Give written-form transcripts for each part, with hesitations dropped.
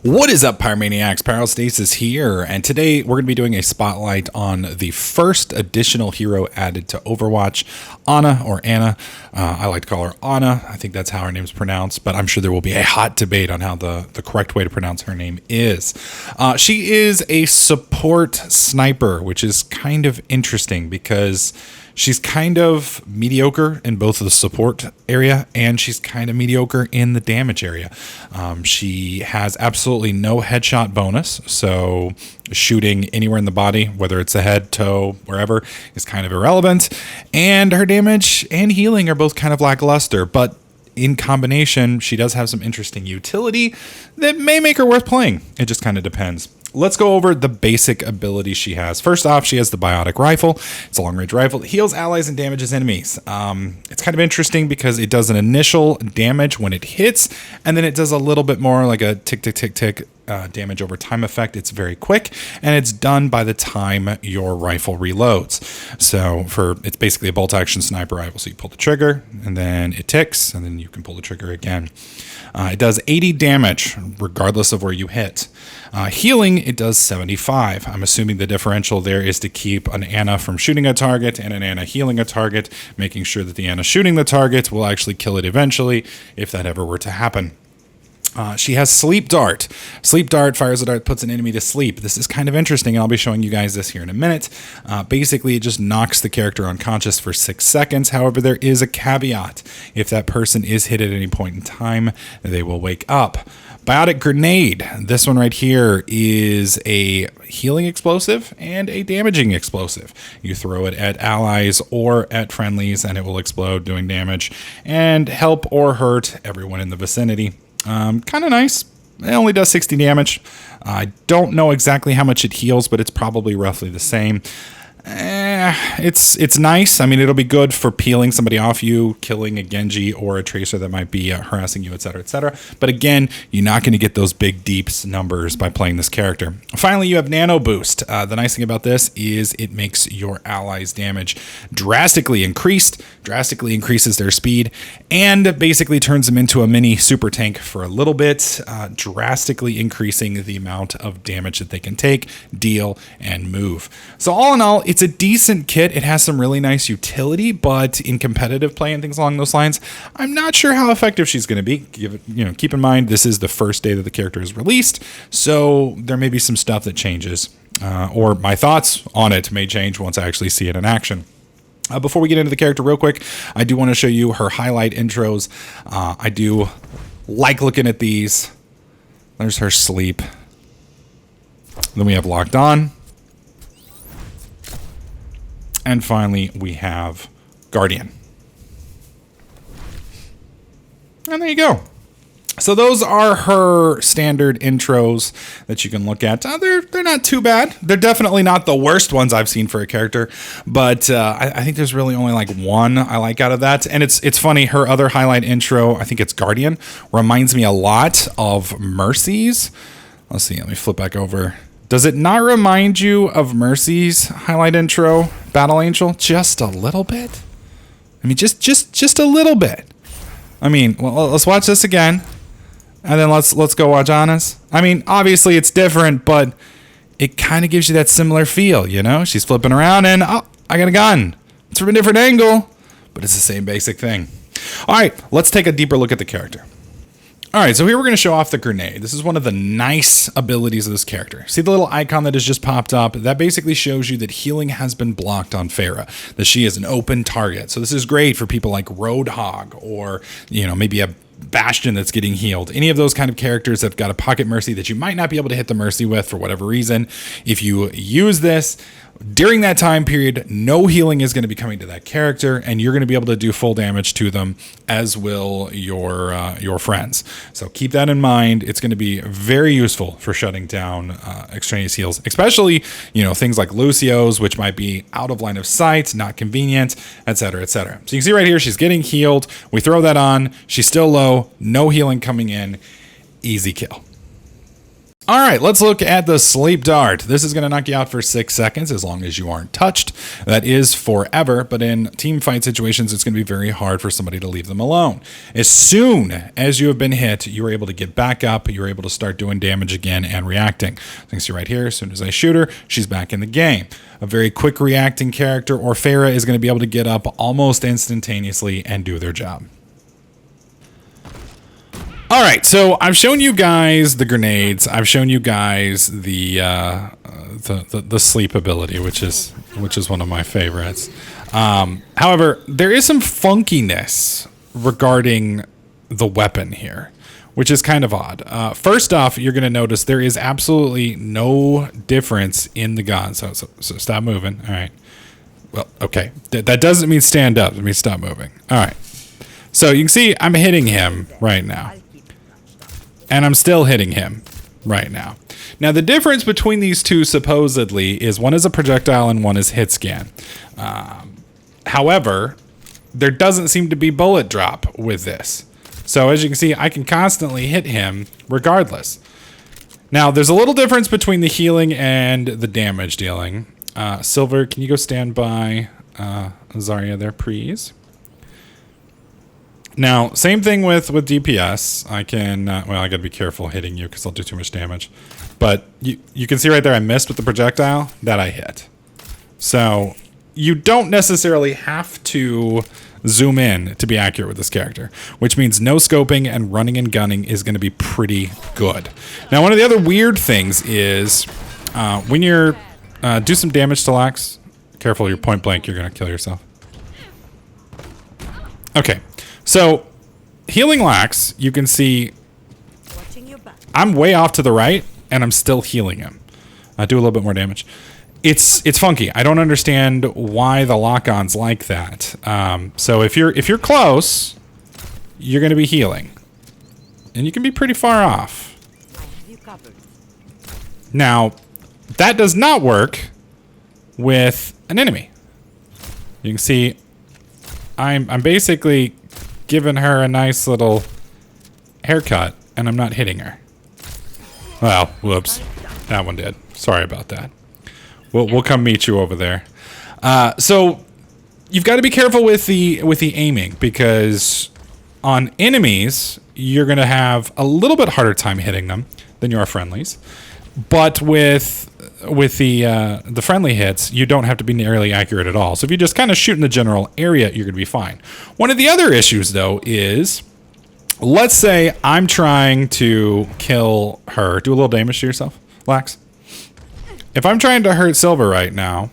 What is up, Pyromaniacs? Pyrostasis here, and today we're going to be doing a spotlight on the first additional hero added to Overwatch, Ana or Ana. I like to call her Ana. I think that's how her name's pronounced, but I'm sure there will be a hot debate on how the correct way to pronounce her name is. She is a support sniper, which is kind of interesting because she's kind of mediocre in both the support area and she's kind of mediocre in the damage area. She has absolutely no headshot bonus, so shooting anywhere in the body, whether it's the head, toe, wherever, is kind of irrelevant. And her damage and healing are both kind of lackluster, but in combination, she does have some interesting utility that may make her worth playing. It just kind of depends. Let's go over the basic abilities she has. First off, she has the Biotic rifle. It's a long-range rifle. It heals allies and damages enemies. It's kind of interesting because it does an initial damage when it hits, and then it does a little bit more like a tick damage over time effect. It's very quick, and it's done by the time your rifle reloads. So it's basically a bolt-action sniper rifle. So you pull the trigger, and then it ticks, and then you can pull the trigger again. It does 80 damage regardless of where you hit. Healing, it does 75. I'm assuming the differential there is to keep an Ana from shooting a target and an Ana healing a target, making sure that the Ana shooting the target will actually kill it eventually, if that ever were to happen. She has Sleep Dart. Sleep Dart fires a dart, puts an enemy to sleep. This is kind of interesting, and I'll be showing you guys this here in a minute. Basically, it just knocks the character unconscious for 6 seconds. However, there is a caveat. If that person is hit at any point in time, they will wake up. Biotic Grenade. This one right here is a healing explosive and a damaging explosive. You throw it at allies or at friendlies, and it will explode, doing damage and help or hurt everyone in the vicinity. Kind of nice. It only does 60 damage. I don't know exactly how much it heals, but it's probably roughly the same. It's nice. I mean, it'll be good for peeling somebody off you, killing a Genji or a Tracer that might be harassing you, etc., etc. But again, you're not going to get those big deeps numbers by playing this character. Finally, you have Nano Boost. The nice thing about this is it makes your allies' damage drastically increases their speed, and basically turns them into a mini super tank for a little bit, drastically increasing the amount of damage that they can take, deal, and move. So all in all, it's a decent kit. It has some really nice utility, but in competitive play and things along those lines, I'm not sure how effective she's going to be. Keep in mind, this is the first day that the character is released, so there may be some stuff that changes, or my thoughts on it may change once I actually see it in action. Before we get into the character real quick, I do want to show you her highlight intros. I do like looking at these. There's her sleep. Then we have Locked On. And finally, we have Guardian. And there you go. So those are her standard intros that you can look at. They're not too bad. They're definitely not the worst ones I've seen for a character, but I think there's really only like one I like out of that. And it's funny, her other highlight intro, I think it's Guardian, reminds me a lot of Mercy's. Let's see, let me flip back over. Does it not remind you of Mercy's highlight intro, Battle Angel? Just a little bit? I mean, just a little bit. I mean, well, let's watch this again. And then let's go watch Ana's. I mean, obviously it's different, but it kind of gives you that similar feel, you know? She's flipping around and, oh, I got a gun. It's from a different angle, but it's the same basic thing. All right, let's take a deeper look at the character. All right, so here we're going to show off the grenade. This is one of the nice abilities of this character. See the little icon that has just popped up? That basically shows you that healing has been blocked on Pharah, that she is an open target. So this is great for people like Roadhog or, maybe a Bastion that's getting healed. Any of those kind of characters that have got a pocket mercy that you might not be able to hit the mercy with for whatever reason. If you use this during that time period, no healing is going to be coming to that character, and you're going to be able to do full damage to them, as will your friends. So keep that in mind. It's going to be very useful for shutting down extraneous heals, especially things like Lucio's, which might be out of line of sight, not convenient, etc., etc. So you can see right here, she's getting healed. We throw that on. She's still low. No healing coming in. Easy kill. All right, let's look at the sleep dart. This is going to knock you out for 6 seconds as long as you aren't touched. That is forever, but in team fight situations, it's going to be very hard for somebody to leave them alone. As soon as you have been hit, you are able to get back up. You're able to start doing damage again and reacting. You can see right here, as soon as I shoot her, she's back in the game. A very quick reacting character, or Pharah, is going to be able to get up almost instantaneously and do their job. All right, so I've shown you guys the grenades. I've shown you guys the sleep ability, which is one of my favorites. However, there is some funkiness regarding the weapon here, which is kind of odd. First off, you're going to notice there is absolutely no difference in the gun. So stop moving. All right. Well, okay. That doesn't mean stand up. It means stop moving. All right. So you can see I'm hitting him right now. And I'm still hitting him right now. Now, the difference between these two, supposedly, is one is a projectile and one is hit scan. However, there doesn't seem to be bullet drop with this. So, as you can see, I can constantly hit him regardless. Now, there's a little difference between the healing and the damage dealing. Silver, can you go stand by Zarya there, please? Now, same thing with DPS. I can, well, I gotta be careful hitting you because I'll do too much damage. But you can see right there I missed with the projectile, that I hit. So, you don't necessarily have to zoom in to be accurate with this character, which means no scoping and running and gunning is gonna be pretty good. Now, one of the other weird things is, when you're, do some damage to Lax. Careful, you're point blank, you're gonna kill yourself. Okay. So, healing Lax, you can see I'm way off to the right, and I'm still healing him. I do a little bit more damage. It's funky. I don't understand why the lock-on's like that. So if you're close, you're going to be healing, and you can be pretty far off. Now, that does not work with an enemy. You can see I'm basically giving her a nice little haircut, and I'm not hitting her. Well, whoops. That one did. Sorry about that. We'll come meet you over there. So you've got to be careful with the aiming, because on enemies you're going to have a little bit harder time hitting them than you are friendlies. But with the friendly hits, you don't have to be nearly accurate at all. So if you just kind of shoot in the general area, you're going to be fine. One of the other issues, though, is let's say I'm trying to kill her. Do a little damage to yourself, Lax. If I'm trying to hurt Silver right now,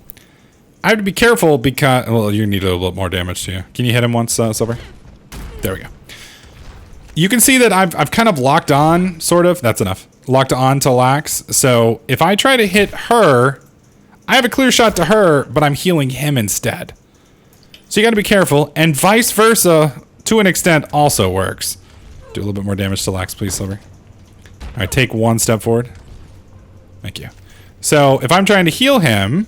I have to be careful because, well, you need a little bit more damage to you. Can you hit him once, Silver? There we go. You can see that I've kind of locked on, sort of. That's enough. Locked on to Lax. So if I try to hit her, I have a clear shot to her, but I'm healing him instead. So you got to be careful, and vice versa to an extent also works. Do a little bit more damage to Lax, please, Silver. All right, take one step forward. Thank you. So if I'm trying to heal him,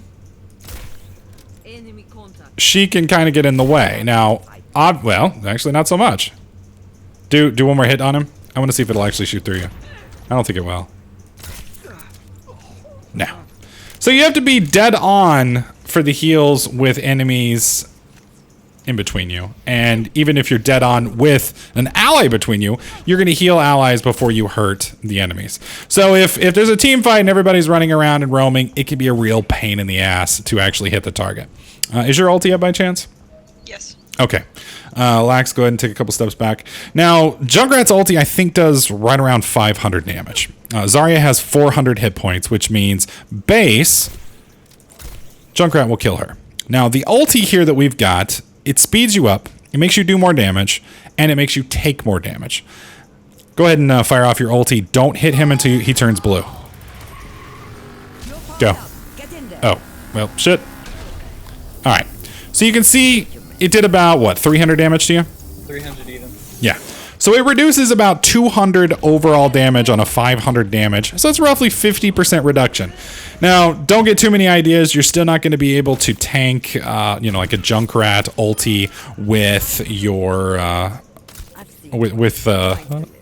she can kind of get in the way. Now, well, actually not so much. Do one more hit on him. I want to see if it'll actually shoot through you. I don't think it will. No. So you have to be dead on for the heals with enemies in between you. And even if you're dead on with an ally between you, you're going to heal allies before you hurt the enemies. So if there's a team fight and everybody's running around and roaming, it can be a real pain in the ass to actually hit the target. Is your ulti up by chance? Yes. Okay. Lax, go ahead and take a couple steps back. Now, Junkrat's ulti, I think, does right around 500 damage. Zarya has 400 hit points, which means base, Junkrat will kill her. Now, the ulti here that we've got, it speeds you up, it makes you do more damage, and it makes you take more damage. Go ahead and fire off your ulti. Don't hit him until he turns blue. Go. Oh, well, shit. All right. So you can see it did about, what, 300 damage to you? 300 even. Yeah. So it reduces about 200 overall damage on a 500 damage. So it's roughly 50% reduction. Now, don't get too many ideas. You're still not going to be able to tank, like a Junkrat ulti with your,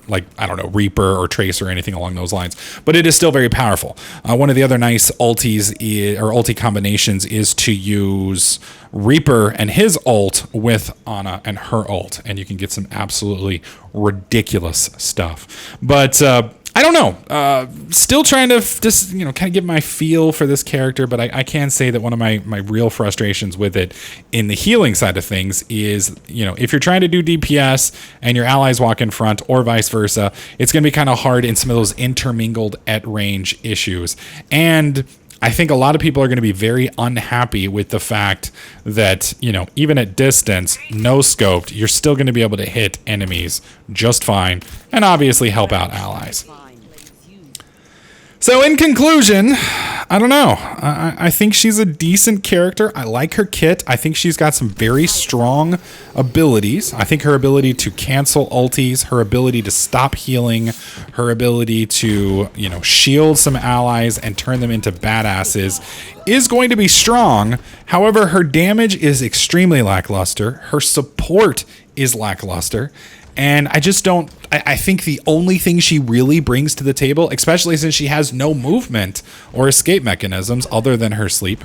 like, I don't know, Reaper or Trace or anything along those lines, but it is still very powerful. One of the other nice ultis or ulti combinations is to use Reaper and his ult with Ana and her ult, and you can get some absolutely ridiculous stuff. But I don't know. Still trying to just, kind of get my feel for this character, but I can say that one of my real frustrations with it in the healing side of things is, if you're trying to do DPS and your allies walk in front or vice versa, it's going to be kind of hard in some of those intermingled at range issues. And I think a lot of people are going to be very unhappy with the fact that, even at distance, no scoped, you're still going to be able to hit enemies just fine and obviously help out allies. So in conclusion, I don't know. I think she's a decent character. I like her kit. I think she's got some very strong abilities. I think her ability to cancel ultis, her ability to stop healing, her ability to, shield some allies and turn them into badasses is going to be strong. However, her damage is extremely lackluster. Her support is lackluster. And I just don't, I think the only thing she really brings to the table, especially since she has no movement or escape mechanisms other than her sleep,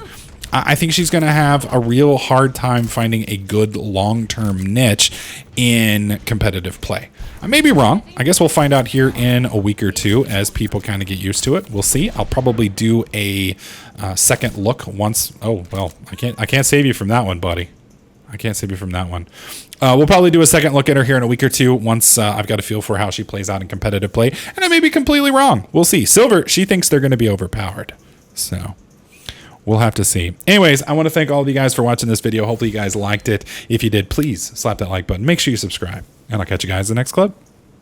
I think she's going to have a real hard time finding a good long-term niche in competitive play. I may be wrong. I guess we'll find out here in a week or two as people kind of get used to it. We'll see. I'll probably do a second look once. Oh, well, I can't save you from that one, buddy. I can't save you from that one. We'll probably do a second look at her here in a week or two once I've got a feel for how she plays out in competitive play. And I may be completely wrong. We'll see. Silver, she thinks they're going to be overpowered. So we'll have to see. Anyways, I want to thank all of you guys for watching this video. Hopefully you guys liked it. If you did, please slap that like button. Make sure you subscribe. And I'll catch you guys in the next clip.